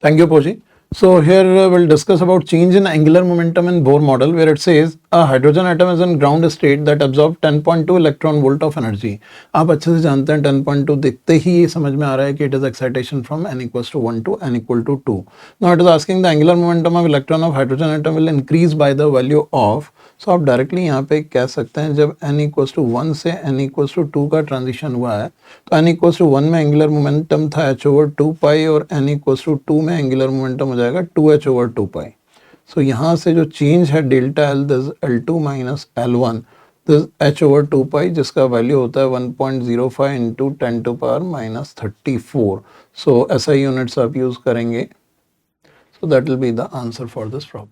Thank you, Poji. So here we'll discuss about change in angular momentum in Bohr model, where it says a hydrogen atom is in ground state that absorbs 10.2 electron volt of energy. आप अच्छे से जानते हैं 10.2 देखते ही ये समझ में आ रहा है कि it is excitation from n equals to 1 to n equal to 2. Now it is asking the angular momentum of electron of hydrogen atom will increase by the value of. So आप डायरेक्टली यहाँ पे कह सकते हैं जब n equals to 1 से n equals to 2 का transition हुआ है तो n equals to 1 में एंगुलर मोमेंटम था h over 2 pi और n equals to 2 में एंगुलर मोमेंटम हो जाएगा 2h over 2 pi. सो यहाँ से जो चेंज है delta L this L2 minus L1 this h over 2 pi जिसका वैल्यू होता है 1.05 into 10 to power minus 34. So SI units आप यूज करेंगे. So that will be the answer for this problem.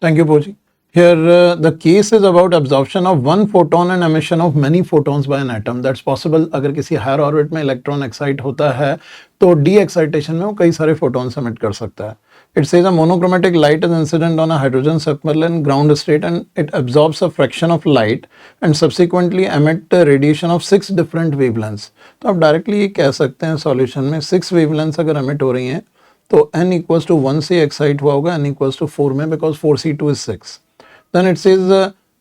Thank you, Poji. Here the case is about absorption of one photon and emission of many photons by an atom. That's possible. अगर किसी higher orbit में electron excite होता है तो D excitation में वो कई सारे photons emit कर सकता है. It says a monochromatic light is incident on a hydrogen sepal in ground state and it absorbs a fraction of light and subsequently emit a radiation of 6 different wavelengths. तो आप directly ये कह सकते हैं solution में 6 wavelengths अगर emit हो रही हैं तो n equals to 1 से एक्साइट हुआ होगा n equals to 4 में because 4c2 is 6. Then it says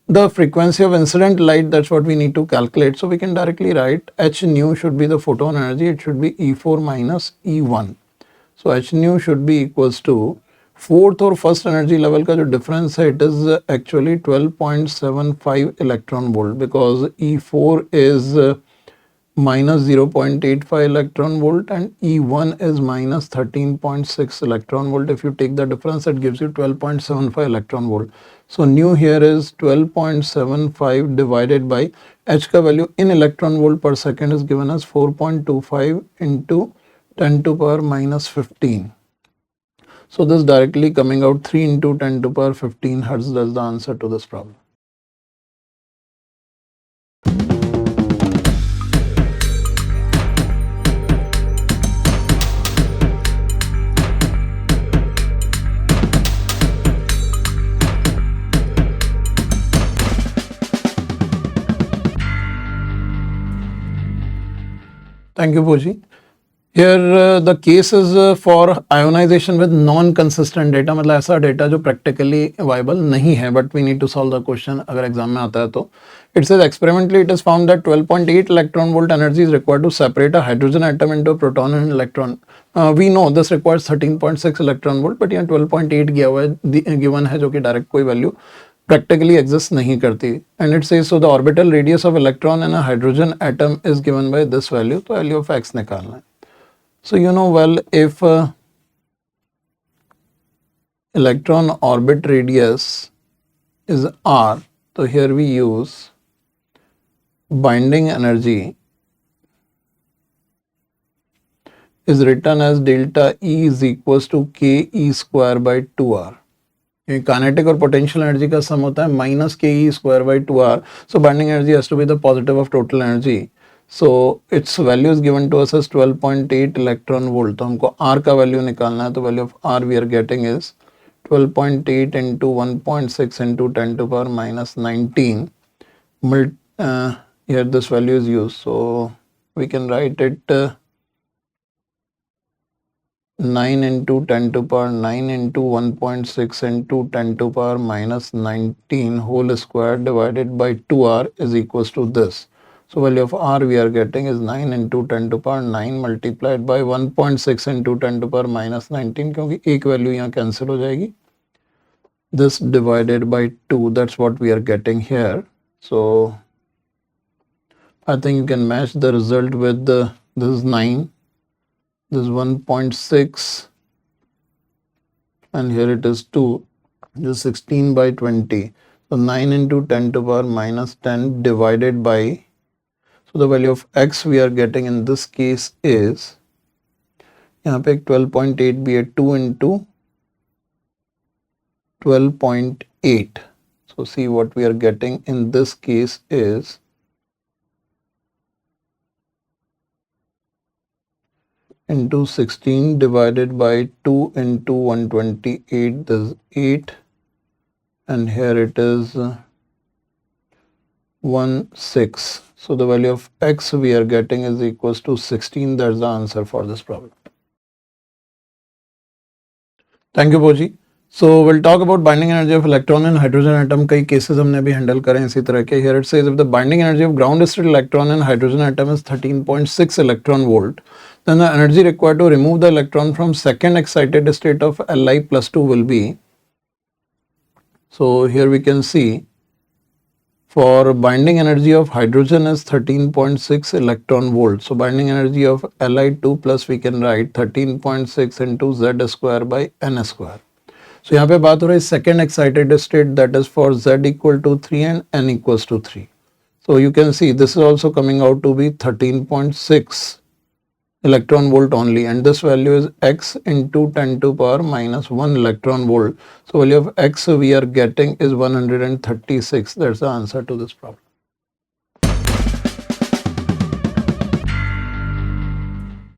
the frequency of incident light, that's what we need to calculate. So we can directly write h nu should be the photon energy, it should be E4 minus E1. So h nu should be equals to fourth और first energy level का जो difference है it is actually 12.75 electron volt because E4 is minus 0.85 electron volt and E1 is minus 13.6 electron volt. If you take the difference it gives you 12.75 electron volt. So nu here is 12.75 divided by h का value in electron volt per second is given as 4.25 into 10 to power minus 15. So this directly coming out 3 into 10 to power 15 hertz. That's the answer to this problem. Thank you, Poji. Here the case is for ionization with non-consistent data. मतलब ऐसा data जो practically viable नहीं है, but we need to solve the question अगर exam में आता है तो. It says experimentally it is found that 12.8 electron volt energy is required to separate a hydrogen atom into a proton and electron. We know this requires 13.6 electron volt, but यहाँ 12.8 given है, given है जो कि direct कोई value practically exists नहीं करती. And it says so the orbital radius of electron in a hydrogen atom is given by this value. तो value of x निकालना है. So you know well if electron orbit radius is r, so here we use binding energy is written as delta E is equals to k E square by 2r. Kinetic और potential energy का सम होता है minus k E square by 2r. So binding energy has to be the positive of total energy. So its value is given to us as 12.8 electron volt. तो हमको R का value निकालना है तो value of R we are getting is 12.8 into 1.6 into 10 to power minus 19. Here this value is used. So we can write it 9 into 10 to power 9 into 1.6 into 10 to power minus 19 whole square divided by 2r is equals to this. So value of r we are getting is 9 into 10 to power 9 multiplied by 1.6 into 10 to power minus 19 क्योंकि एक value यहाँ cancel हो जाएगी. This divided by 2, that's what we are getting here. So I think you can match the result with this is 9, this is 1.6 and here it is 2, this is 16 by 20. So 9 into 10 to power minus 10 divided by, so the value of x we are getting in this case is, यहाँ पे 12.8 भी है 2 into 12.8. So see what we are getting in this case is into 16 divided by 2 into 128, this is 8 and here it is 16. So the value of x we are getting is equals to 16. That's the answer for this problem. Thank you बोजी. So we'll talk about binding energy of electron in hydrogen atom. कई cases हमने अभी handle करें इसी तरह के. Here it says if the binding energy of ground state electron in hydrogen atom is 13.6 electron volt, then the energy required to remove the electron from second excited state of Li plus 2 will be. So here we can see for binding energy of hydrogen is 13.6 electron volt. So binding energy of Li2 plus we can write 13.6 into Z square by N square. So यहाँ पे बात हो रही है second excited state, that is for Z equal to 3 and N equals to 3. So you can see this is also coming out to be 13.6 electron volt only, and this value is x into 10 to power minus 1 electron volt. So value of x we are getting is 136. That's the answer to this problem.